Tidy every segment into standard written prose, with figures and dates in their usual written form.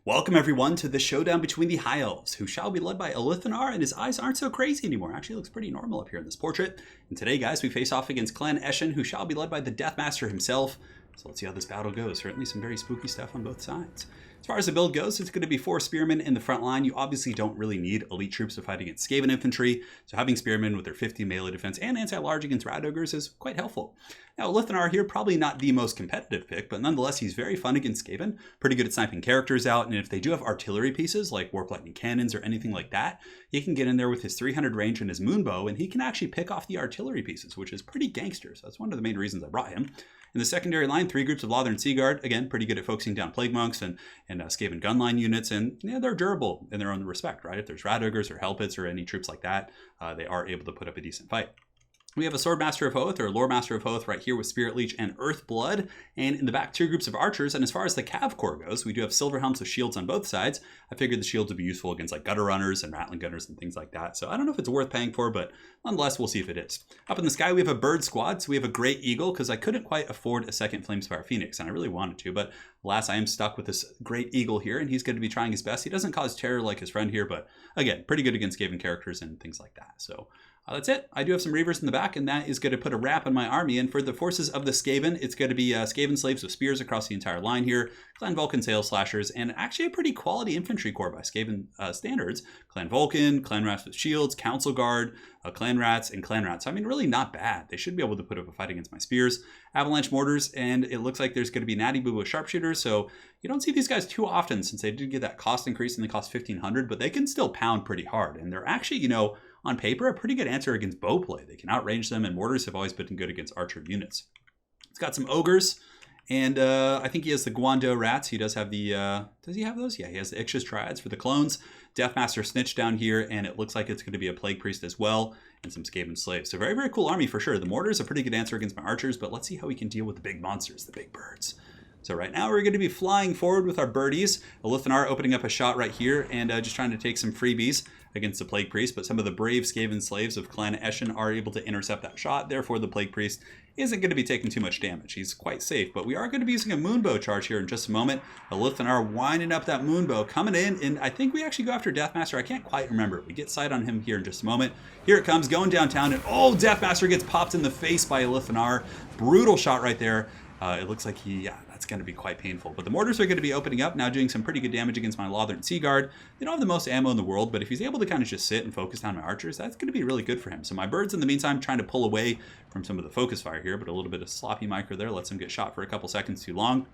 Welcome everyone to the showdown between the High Elves, who shall be led by Elithanar, and his eyes aren't so crazy anymore. Actually looks pretty normal up here in this portrait. And today, guys, we face off against Clan Eshin, who shall be led by the Deathmaster himself. So let's see how this battle goes. Certainly some very spooky stuff on both sides. As far as the build goes, it's going to be 4 Spearmen in the front line. You obviously don't really need elite troops to fight against Skaven infantry, so having Spearmen with their 50 melee defense and anti-large against Rat Ogres is quite helpful. Now, Elithanar here, probably not the most competitive pick, but nonetheless, he's very fun against Skaven, pretty good at sniping characters out, and if they do have artillery pieces, like Warp Lightning Cannons or anything like that, he can get in there with his 300 range and his Moonbow, and he can actually pick off the artillery pieces, which is pretty gangster, so that's one of the main reasons I brought him. In the secondary line, 3 groups of Lothern Seaguard, again, pretty good at focusing down Plague Monks and Skaven gunline units, and yeah, they're durable in their own respect, right? If there's Rat Ogres or Hellpits or any troops like that, they are able to put up a decent fight. We have a Swordmaster of Hoth, or Lore Master of Hoth, right here with Spirit Leech and Earth Blood. And in the back, 2 groups of archers. And as far as the Cav Corps goes, we do have Silver Helms with shields on both sides. I figured the shields would be useful against like Gutter Runners and Rattling Gunners and things like that. So I don't know if it's worth paying for, but nonetheless, we'll see if it is. Up in the sky, we have a bird squad. So we have a Great Eagle, because I couldn't quite afford a second Flamespire Phoenix, and I really wanted to. But alas, I am stuck with this Great Eagle here, and he's going to be trying his best. He doesn't cause terror like his friend here, but again, pretty good against Skaven characters and things like that. So that's it. I do have some Reavers in the back, and that is going to put a wrap on my army. And for the forces of the Skaven, it's going to be Skaven slaves with spears across the entire line here, Clan Vulcan sail slashers, and actually a pretty quality infantry corps by Skaven standards. Clan Vulcan, Clan Rats with shields, Council Guard, Clan Rats, and Clan Rats. So, I mean, really not bad. They should be able to put up a fight against my spears. Avalanche mortars, and it looks like there's going to be Natty Boo with sharpshooters. So you don't see these guys too often since they did get that cost increase and they cost 1,500, but they can still pound pretty hard. And they're actually, you know, on paper, a pretty good answer against bow play. They can outrange them, and mortars have always been good against archer units. It's got some ogres, and I think he has the Guando rats. He does have the, does he have those? Yeah, he has the Ixchis triads for the clones. Deathmaster Snitch down here, and it looks like it's going to be a Plague Priest as well, and some Skaven slaves. So very, very cool army for sure. The mortar is a pretty good answer against my archers, but let's see how we can deal with the big monsters, the big birds. So right now we're going to be flying forward with our birdies. Elithanar opening up a shot right here and just trying to take some freebies against the Plague Priest, but some of the brave Skaven slaves of Clan Eshin are able to intercept that shot. Therefore, the Plague Priest isn't going to be taking too much damage. He's quite safe, but we are going to be using a Moonbow charge here in just a moment. Elithanar winding up that Moonbow, coming in, and I think we actually go after Deathmaster. I can't quite remember. We get sight on him here in just a moment. Here it comes, going downtown, and oh, Deathmaster gets popped in the face by Elithanar. Brutal shot right there. It looks like that's going to be quite painful. But the mortars are going to be opening up, now doing some pretty good damage against my Lothern Seaguard. They don't have the most ammo in the world, but if he's able to kind of just sit and focus down my archers, that's going to be really good for him. So my birds, in the meantime, trying to pull away from some of the focus fire here, but a little bit of sloppy micro there lets him get shot for a couple seconds too long.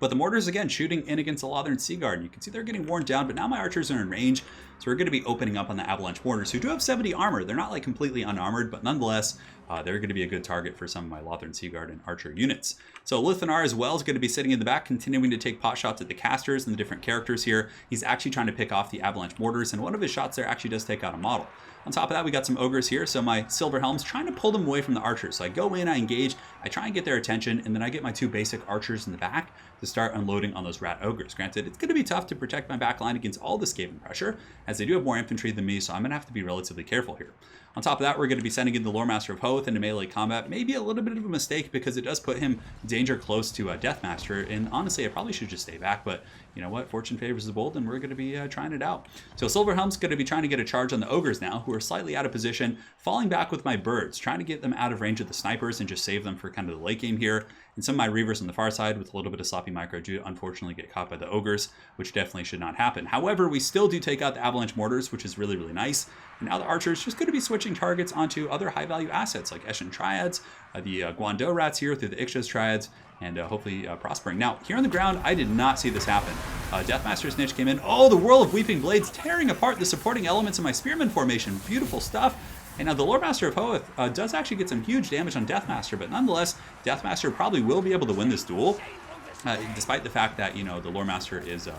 But the mortars, again, shooting in against the Lothern Seaguard. You can see they're getting worn down, but now my archers are in range. So we're going to be opening up on the Avalanche mortars, who do have 70 armor. They're not like completely unarmored, but nonetheless, they're going to be a good target for some of my Lothern Seaguard and archer units. So Elithanar as well is going to be sitting in the back, continuing to take pot shots at the casters and the different characters here. He's actually trying to pick off the Avalanche mortars, and one of his shots there actually does take out a model. On top of that, we got some ogres here, so my Silver Helms trying to pull them away from the archers. So I go in, I engage, I try and get their attention, and then I get my 2 basic archers in the back to start unloading on those Rat Ogres. Granted, it's going to be tough to protect my back line against all the Skaven pressure, as they do have more infantry than me, so I'm going to have to be relatively careful here. On top of that, we're going to be sending in the Lore Master of Hoth into melee combat. Maybe a little bit of a mistake because it does put him danger close to Deathmaster. And honestly, I probably should just stay back. But you know what? Fortune favors the bold, and we're going to be trying it out. So Silver Helm's going to be trying to get a charge on the Ogres now, who are slightly out of position, falling back with my birds, trying to get them out of range of the snipers and just save them for kind of the late game here. And some of my Reavers on the far side with a little bit of sloppy micro do unfortunately get caught by the Ogres, which definitely should not happen. However, we still do take out the Avalanche mortars, which is really, really nice. And now the archers just going to be switching targets onto other high-value assets like Eshin Triads, the Guando Rats here through the Ixchis Triads, and hopefully prospering. Now, here on the ground, I did not see this happen. Deathmaster Snitch came in. Oh, the Whirl of Weeping Blades tearing apart the supporting elements of my Spearman formation. Beautiful stuff. And now the Lore Master of Hoth does actually get some huge damage on Deathmaster, but nonetheless, Deathmaster probably will be able to win this duel. Despite the fact that, you know, the Lore Master is, a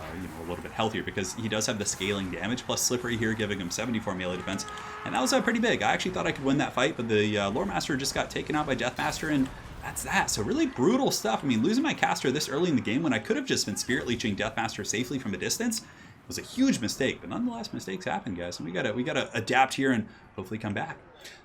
little bit healthier because he does have the scaling damage, plus Slippery here giving him 74 melee defense. And that was pretty big. I actually thought I could win that fight, but the Lore Master just got taken out by Deathmaster, and that's that. So really brutal stuff. I mean, losing my caster this early in the game when I could have just been Spirit Leeching Deathmaster safely from a distance, was a huge mistake, but nonetheless, mistakes happen, guys, and we gotta adapt here and hopefully come back.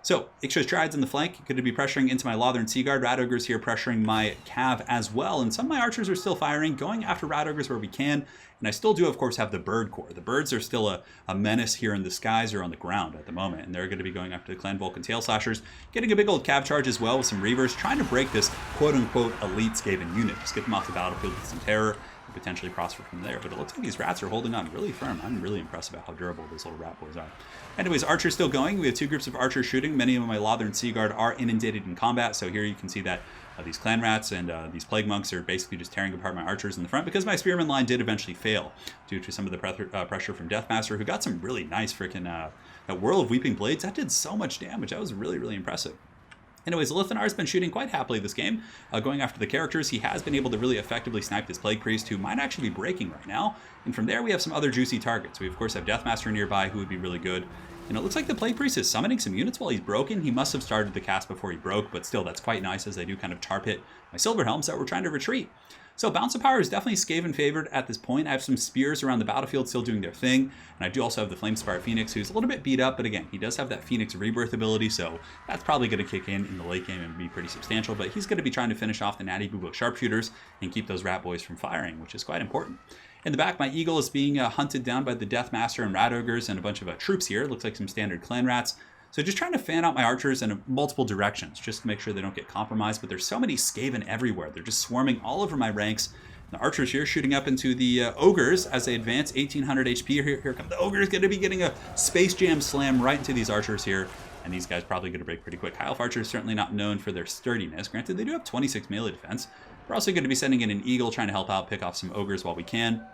So, Ixtra's Triads in the flank, going to be pressuring into my Lothern Sea Guard. Rat Ogres here pressuring my Cav as well, and some of my archers are still firing, going after Rat Ogres where we can, and I still do, of course, have the Bird Corps. The birds are still a menace here in the skies or on the ground at the moment, and they're going to be going after the Clan Vulcan Tail Slashers, getting a big old Cav charge as well with some Reavers, trying to break this quote-unquote elite Skaven unit, just get them off the battlefield with some terror, potentially prosper from there. But it looks like these rats are holding on really firm. I'm really impressed about how durable those little rat boys are. Anyways, archers still going. We have two groups of archers shooting. Many of my Lothern Sea Guard are inundated in combat. So here you can see that these clan rats and these plague monks are basically just tearing apart my archers in the front, because my spearman line did eventually fail due to some of the pressure from Deathmaster, who got some really nice freaking that Whirl of Weeping Blades. That did so much damage. That was really, really impressive. Anyways, Elithanar's been shooting quite happily this game, going after the characters. He has been able to really effectively snipe this Plague Priest, who might actually be breaking right now. And from there, we have some other juicy targets. We, of course, have Deathmaster nearby, who would be really good. And it looks like the Plague Priest is summoning some units while he's broken. He must have started the cast before he broke, but still, that's quite nice, as they do kind of tar pit my Silver Helms that we're trying to retreat. So Bounce of Power is definitely Skaven favored at this point. I have some spears around the battlefield still doing their thing, and I do also have the Flamespire Phoenix, who's a little bit beat up, but again, he does have that Phoenix Rebirth ability, so that's probably going to kick in the late game and be pretty substantial, but he's going to be trying to finish off the Natty Boo Sharpshooters and keep those rat boys from firing, which is quite important. In the back, my Eagle is being hunted down by the Deathmaster and Rat Ogres and a bunch of troops here. It looks like some standard clan rats. So just trying to fan out my archers in multiple directions, just to make sure they don't get compromised. But there's so many Skaven everywhere. They're just swarming all over my ranks. The archers here shooting up into the ogres as they advance. 1800 HP. Here come the ogres, going to be getting a Space Jam slam right into these archers here. And these guys probably going to break pretty quick. High Elf archers certainly not known for their sturdiness. Granted, they do have 26 melee defense. We're also going to be sending in an Eagle, trying to help out, pick off some ogres while we can.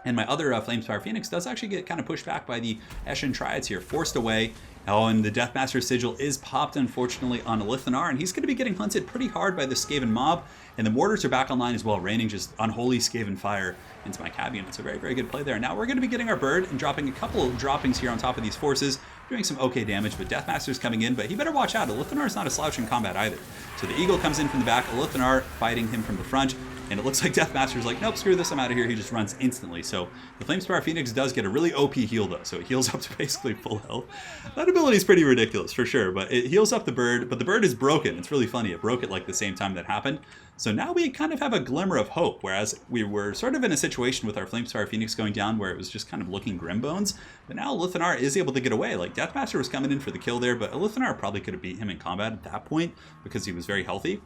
And my other Flamespire Phoenix does actually get kind of pushed back by the Eshin Triads here, forced away. Oh, and the Deathmaster Sigil is popped, unfortunately, on Elithanar, and he's going to be getting hunted pretty hard by the Skaven mob. And the mortars are back online as well, raining just unholy Skaven fire into my Cav unit. So very, very good play there. Now we're going to be getting our bird and dropping a couple of droppings here on top of these forces, doing some okay damage, but Deathmaster's coming in, but he better watch out. Elithanar is not a slouch in combat either. So the Eagle comes in from the back, Elithanar fighting him from the front. And it looks like Deathmaster's like, nope, screw this, I'm out of here. He just runs instantly. So the Flamespire Phoenix does get a really OP heal, though. So it heals up to basically full health. That ability is pretty ridiculous, for sure. But it heals up the bird. But the bird is broken. It's really funny. It broke at like the same time that happened. So now we kind of have a glimmer of hope. Whereas we were sort of in a situation with our Flamespire Phoenix going down where it was just kind of looking grim bones. But now Elithanar is able to get away. Like, Deathmaster was coming in for the kill there. But Elithanar probably could have beat him in combat at that point because he was very healthy.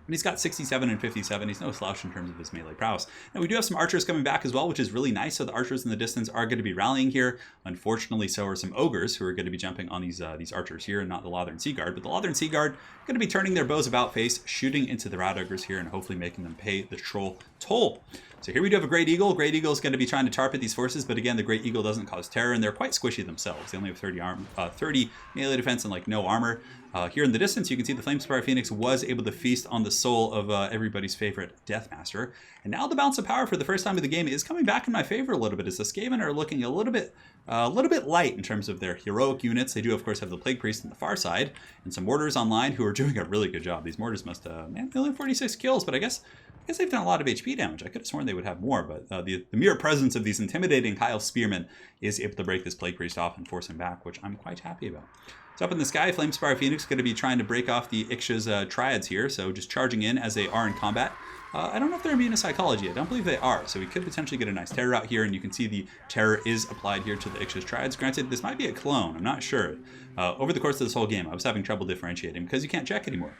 And he's got 67 and 57. He's no slouch in terms of his melee prowess. Now we do have some archers coming back as well, which is really nice. So the archers in the distance are going to be rallying here. Unfortunately, so are some ogres who are going to be jumping on these archers here, and not the Lothern Sea Guard. But the Lothern Sea Guard going to be turning their bows about face, shooting into the rat ogres here, and hopefully making them pay the troll toll. So here we do have a Great Eagle. Great Eagle is going to be trying to tar pit these forces, but again, the Great Eagle doesn't cause terror, and they're quite squishy themselves. They only have 30 melee defense and like no armor. Here in the distance, you can see the Flamespire Phoenix was able to feast on the soul of everybody's favorite Deathmaster. And now the Bounce of Power for the first time of the game is coming back in my favor a little bit, as the Skaven are looking a little bit light in terms of their heroic units. They do, of course, have the Plague Priest on the far side, and some mortars online who are doing a really good job. These mortars must, man, they only have 46 kills, but I guess they've done a lot of HP damage. I could have sworn they would have more, but the mere presence of these intimidating High Elf Spearmen is able to break this Plague Priest off and force him back, which I'm quite happy about. So up in the sky, Flamespire Phoenix is going to be trying to break off the Ixtra's Triads here, so just charging in as they are in combat. I don't know if they're immune to psychology. I don't believe they are, so we could potentially get a nice terror out here, and you can see the terror is applied here to the Ixtra's Triads. Granted, this might be a clone. I'm not sure. Over the course of this whole game, I was having trouble differentiating because you can't check anymore.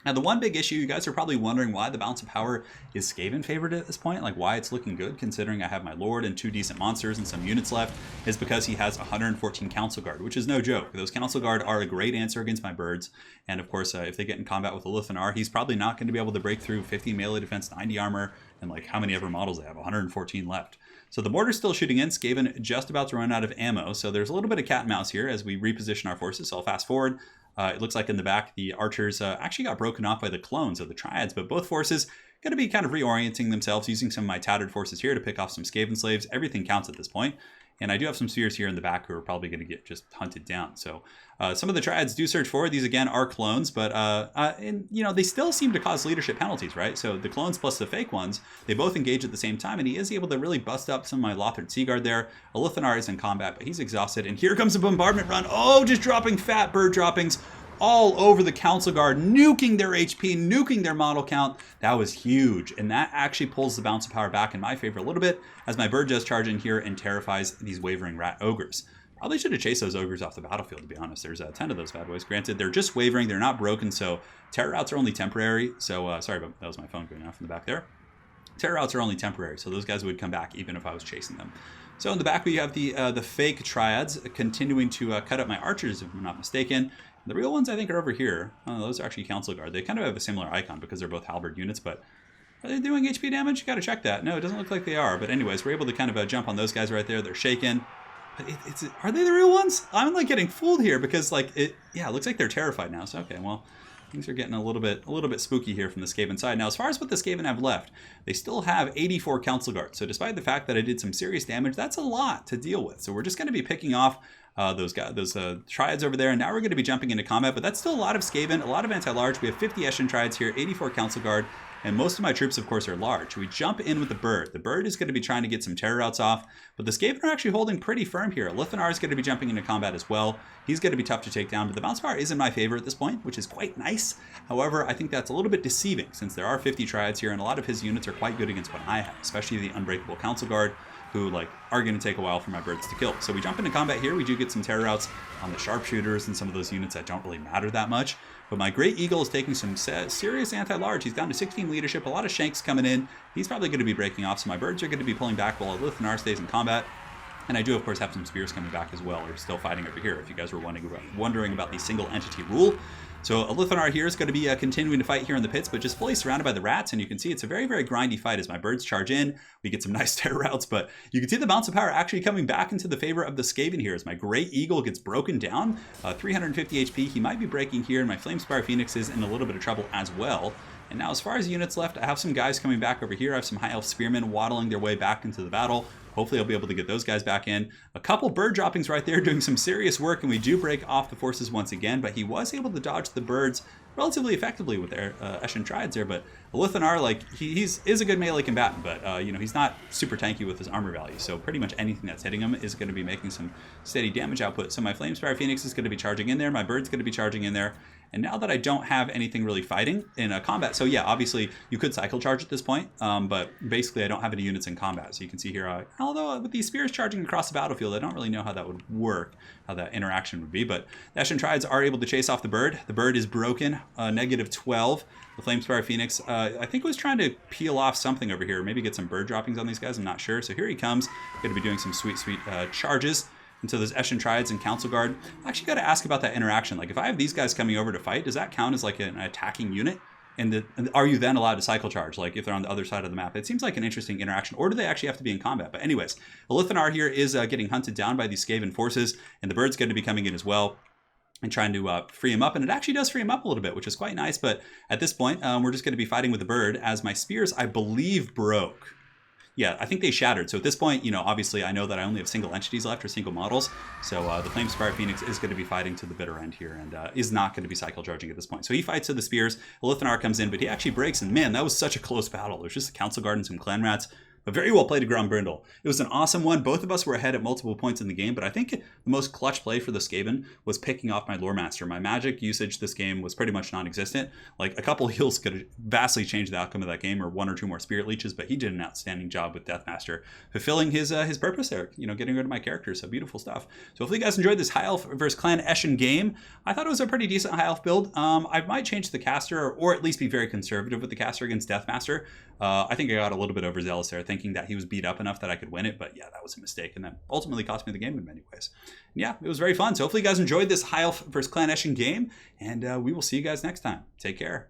Now, the one big issue, you guys are probably wondering why the Bounce of Power is Skaven favored at this point, like why it's looking good, considering I have my Lord and 2 decent monsters and some units left, is because he has 114 Council Guard, which is no joke. Those Council Guard are a great answer against my birds, and of course, if they get in combat with Elithanar, he's probably not going to be able to break through 50 melee defense, 90 armor, and like how many ever models they have, 114 left. So the mortar's still shooting in, Skaven just about to run out of ammo, so there's a little bit of cat and mouse here as we reposition our forces, so I'll fast forward. It looks like in the back, the archers actually got broken off by the clones of the Triads, but both forces going to be kind of reorienting themselves, using some of my tattered forces here to pick off some Skaven slaves. Everything counts at this point. And I do have some spheres here in the back who are probably going to get just hunted down. So some of the triads do surge forward. These, again, are clones, but and, you know, they still seem to cause leadership penalties, right? So the clones plus the fake ones, they both engage at the same time, and he is able to really bust up some of my Lothard Seaguard there. Elithanar is in combat, but he's exhausted. And here comes a bombardment run. Oh, just dropping fat bird droppings all over the Council Guard, nuking their HP, nuking their model count. That was huge, and that actually pulls the balance of power back in my favor a little bit, as my bird does charge in here and terrifies these wavering rat ogres. Probably should have chased those ogres off the battlefield, to be honest. There's 10 of those bad boys. Granted, they're just wavering, they're not broken, so terror routes are only temporary. So, sorry, but that was my phone going off in the back there. Terror routes are only temporary, so those guys would come back even if I was chasing them. So in the back we have the fake triads continuing to cut up my archers, if I'm not mistaken. The real ones I think are over here. Oh, those are actually Council Guard. They kind of have a similar icon because they're both halberd units, but are they doing HP damage? You gotta check that. No, it doesn't look like they are. But anyways, we're able to kind of jump on those guys right there. They're shaken. But are they the real ones? I'm like getting fooled here because like it looks like they're terrified now. So okay, well, things are getting a little bit spooky here from the Skaven side. Now, as far as what the Skaven have left, they still have 84 Council Guards. So despite the fact that I did some serious damage, that's a lot to deal with. So we're just going to be picking off those triads over there, and now we're going to be jumping into combat. But that's still a lot of Skaven, a lot of anti-large. We have 50 Eshin triads here, 84 Council Guard, and most of my troops, of course, are large. We jump in with the bird. The bird is going to be trying to get some terror routes off, but the Skaven are actually holding pretty firm here. Elithanar is going to be jumping into combat as well. He's going to be tough to take down, but the bounce power is in my favor at this point, which is quite nice. However, I think that's a little bit deceiving since there are 50 triads here, and a lot of his units are quite good against what I have, especially the Unbreakable Council Guard, who are going to take a while for my birds to kill. So we jump into combat here. We do get some terror routes on the sharpshooters and some of those units that don't really matter that much. But my Great Eagle is taking some serious anti-large. He's down to 16 leadership, a lot of shanks coming in. He's probably going to be breaking off, so my birds are going to be pulling back while Elithanar stays in combat. And I do, of course, have some spears coming back as well. We're still fighting over here, if you guys were wondering about the single entity rule. So Elithanar here is going to be continuing to fight here in the pits, but just fully surrounded by the rats. And you can see it's a very, very grindy fight as my birds charge in. We get some nice terror routes, but you can see the bounce of power actually coming back into the favor of the Skaven here as my Great Eagle gets broken down. 350 HP. He might be breaking here, and my Flamespire Phoenix is in a little bit of trouble as well. And now as far as units left, I have some guys coming back over here. I have some High Elf Spearmen waddling their way back into the battle. Hopefully I'll be able to get those guys back in. A couple bird droppings right there doing some serious work, and we do break off the forces once again, but he was able to dodge the birds relatively effectively with their Eshin triads there. But Elithanar, he is a good melee combatant, but you know, he's not super tanky with his armor value, so pretty much anything that's hitting him is going to be making some steady damage output. So my Flamespire Phoenix is going to be charging in there, my bird's going to be charging in there. And now that I don't have anything really fighting in a combat, so yeah, obviously you could cycle charge at this point, but basically I don't have any units in combat. So you can see here, although with these spears charging across the battlefield, I don't really know how that would work, how that interaction would be, but the Eshin triads are able to chase off the bird. The bird is broken, -12. The Flamespire Phoenix, I think was trying to peel off something over here, maybe get some bird droppings on these guys, I'm not sure. So here he comes, going to be doing some sweet charges. And so those Eshin triads and Council Guard, I actually got to ask about that interaction. Like if I have these guys coming over to fight, does that count as like an attacking unit? And are you then allowed to cycle charge, like if they're on the other side of the map? It seems like an interesting interaction, or do they actually have to be in combat? But anyways, Elithanar here is getting hunted down by these Skaven forces, and the bird's going to be coming in as well and trying to free him up. And it actually does free him up a little bit, which is quite nice. But at this point, we're just going to be fighting with the bird as my spears, I believe, broke. Yeah, I think they shattered. So at this point, you know, obviously I know that I only have single entities left or single models. So the Flamespire Phoenix is going to be fighting to the bitter end here and is not going to be cycle charging at this point. So he fights to the spears. Elithanar comes in, but he actually breaks. And man, that was such a close battle. There's just a Council Guard and some Clan Rats. But very well played to Ground Brindle. It was an awesome one. Both of us were ahead at multiple points in the game, but I think the most clutch play for the Skaven was picking off my Lore Master. My magic usage this game was pretty much non-existent. Like a couple heals could have vastly changed the outcome of that game, or one or two more Spirit Leeches, but he did an outstanding job with Deathmaster, fulfilling his purpose there, you know, getting rid of my characters. So beautiful stuff. So hopefully you guys enjoyed this High Elf versus Clan Eshin game. I thought it was a pretty decent High Elf build. I might change the caster, or at least be very conservative with the caster against Deathmaster. I think I got a little bit overzealous there, thinking that he was beat up enough that I could win it, but yeah, that was a mistake, and that ultimately cost me the game in many ways. And yeah, it was very fun. So hopefully you guys enjoyed this High Elf versus Clan Eshin game, and we will see you guys next time. Take care.